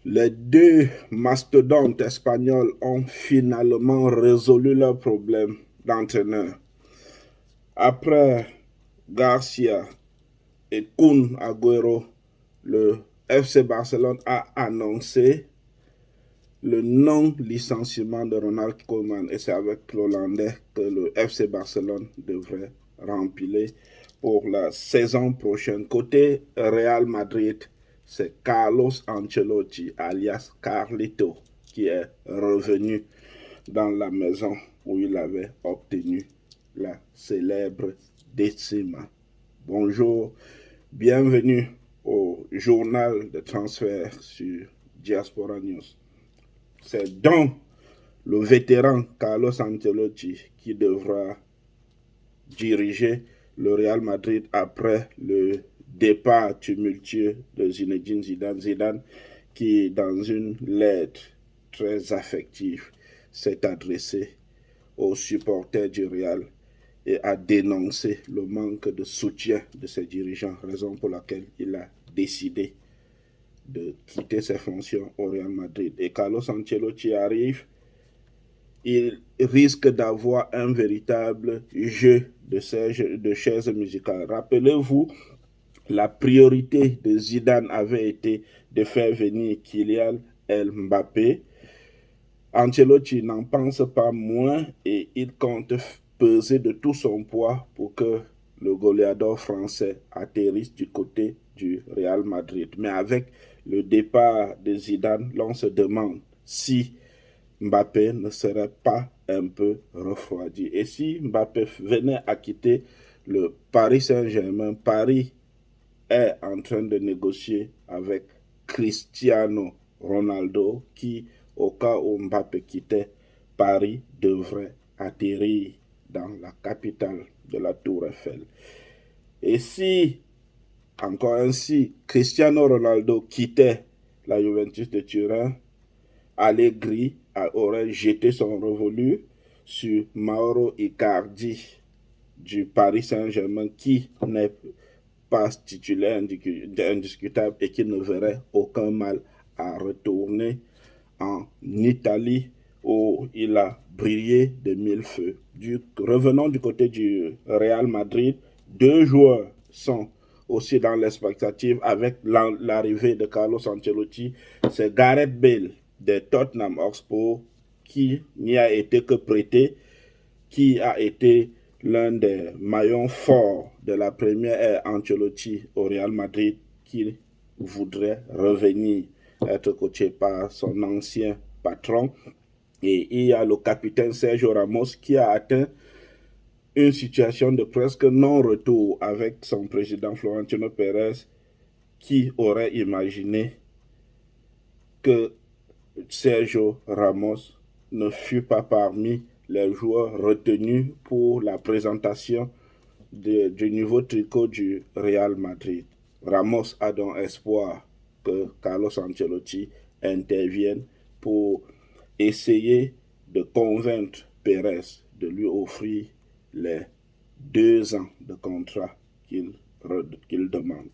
Les deux mastodontes espagnols ont finalement résolu leur problème d'entraîneur. Après Garcia et Kun Agüero, le FC Barcelone a annoncé le non-licenciement de Ronald Koeman et c'est avec l'Hollandais que le FC Barcelone devrait remplir pour la saison prochaine. Côté Real Madrid, c'est Carlos Ancelotti, alias Carlito, qui est revenu dans la maison où il avait obtenu la célèbre décima. Bonjour, bienvenue au journal de transfert sur Diaspora News. C'est donc le vétéran Carlos Ancelotti qui devra diriger le Real Madrid après le départ tumultueux de Zinedine Zidane. Zidane qui, dans une lettre très affective, s'est adressé aux supporters du Real et a dénoncé le manque de soutien de ses dirigeants, raison pour laquelle il a décidé de quitter ses fonctions au Real Madrid. Et Carlos Ancelotti arrive, il risque d'avoir un véritable jeu de chaises musicales. Rappelez-vous, la priorité de Zidane avait été de faire venir Kylian Mbappé. Ancelotti n'en pense pas moins et il compte peser de tout son poids pour que le goleador français atterrisse du côté du Real Madrid. Mais avec le départ de Zidane, l'on se demande si Mbappé ne serait pas un peu refroidi. Et si Mbappé venait à quitter le Paris Saint-Germain, Paris est en train de négocier avec Cristiano Ronaldo qui, au cas où Mbappé quittait Paris, devrait atterrir dans la capitale de la Tour Eiffel. Et si, encore ainsi, Cristiano Ronaldo quittait la Juventus de Turin, Allegri aurait jeté son revolu sur Mauro Icardi du Paris Saint-Germain qui n'est pas titulaire indiscutable et qui ne verrait aucun mal à retourner en Italie où il a brillé de mille feux. Revenons du côté du Real Madrid. Deux joueurs sont aussi dans l'expectative avec l'arrivée de Carlos Ancelotti. C'est Gareth Bale de Tottenham Hotspur qui n'y a été que prêté, qui a été l'un des maillons forts de la première ère Ancelotti au Real Madrid, qui voudrait revenir être coaché par son ancien patron. Et il y a le capitaine Sergio Ramos qui a atteint une situation de presque non-retour avec son président Florentino Pérez, qui aurait imaginé que Sergio Ramos ne fut pas parmi les joueurs retenus pour la présentation du nouveau tricot du Real Madrid. Ramos a donc espoir que Carlos Ancelotti intervienne pour essayer de convaincre Pérez de lui offrir les 2 ans de contrat qu'il demande.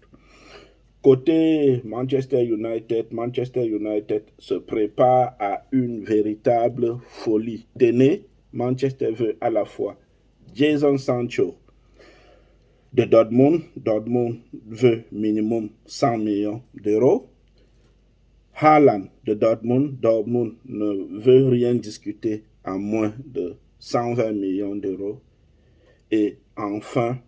Côté Manchester United se prépare à une véritable folie. Tenez, Manchester veut à la fois Jadon Sancho de Dortmund. Dortmund veut minimum 100 millions d'euros. Haaland de Dortmund. Dortmund ne veut rien discuter à moins de 120 millions d'euros. Et enfin,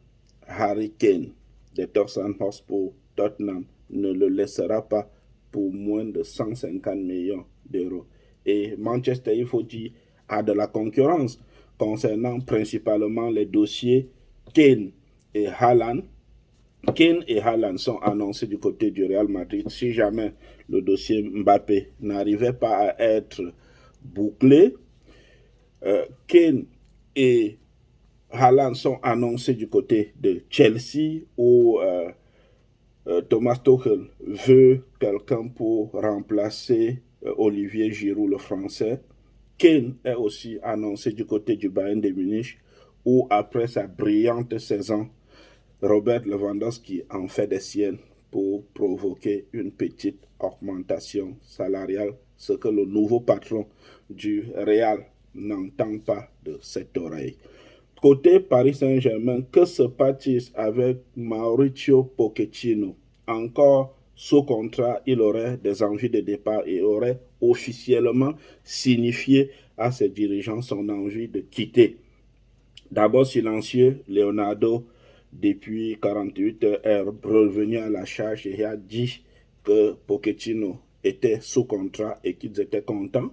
Harry Kane de Tottenham Hotspur. Tottenham ne le laissera pas pour moins de 150 millions d'euros. Et Manchester, il faut dire, a de la concurrence concernant principalement les dossiers Kane et Haaland. Kane et Haaland sont annoncés du côté du Real Madrid. Si jamais le dossier Mbappé n'arrivait pas à être bouclé, Kane et Haaland sont annoncés du côté de Chelsea où Thomas Tuchel veut quelqu'un pour remplacer Olivier Giroud, le français. Kane est aussi annoncé du côté du Bayern de Munich où après sa brillante saison, Robert Lewandowski en fait des siennes pour provoquer une petite augmentation salariale, ce que le nouveau patron du Real n'entend pas de cette oreille. Côté Paris Saint-Germain, que se passe-t-il avec Mauricio Pochettino? Encore sous contrat, il aurait des envies de départ et aurait officiellement signifié à ses dirigeants son envie de quitter. D'abord silencieux, Leonardo, depuis 48 heures, est revenu à la charge et a dit que Pochettino était sous contrat et qu'ils étaient contents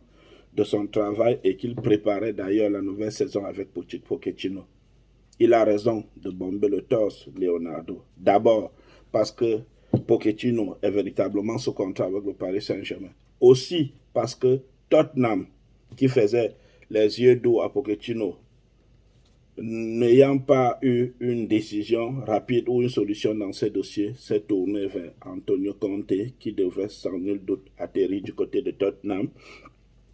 de son travail et qu'il préparait d'ailleurs la nouvelle saison avec Pochettino. Il a raison de bomber le torse, Leonardo. D'abord, parce que Pochettino est véritablement sous contrat avec le Paris Saint-Germain. Aussi, parce que Tottenham, qui faisait les yeux doux à Pochettino, n'ayant pas eu une décision rapide ou une solution dans ces dossiers, s'est tourné vers Antonio Conte, qui devrait sans nul doute atterrir du côté de Tottenham.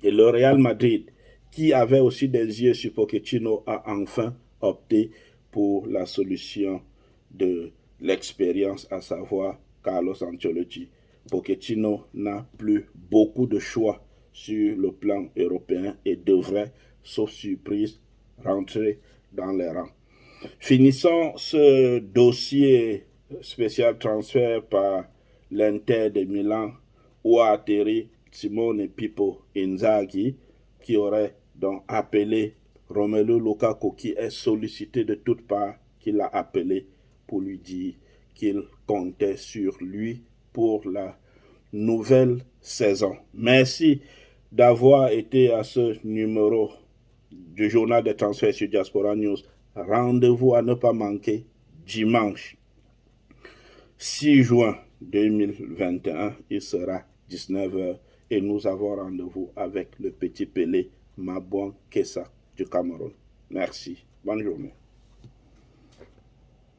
Et le Real Madrid, qui avait aussi des yeux sur Pochettino, a enfin opté pour la solution de l'expérience, à savoir Carlo Ancelotti. Pochettino n'a plus beaucoup de choix sur le plan européen et devrait, sauf surprise, rentrer dans les rangs. Finissons ce dossier spécial transfert par l'Inter de Milan, où a atterri Simone Pippo Inzaghi, qui aurait donc appelé Romelu Lukaku, qui est sollicité de toutes parts, qui l'a appelé pour lui dire qu'il comptait sur lui pour la nouvelle saison. Merci d'avoir été à ce numéro du journal des transferts sur Diaspora News. Rendez-vous à ne pas manquer dimanche 6 juin 2021. Il sera 19h et nous avons rendez-vous avec le petit Pelé Mabouan Kessa du Cameroun. Merci. Bonne journée.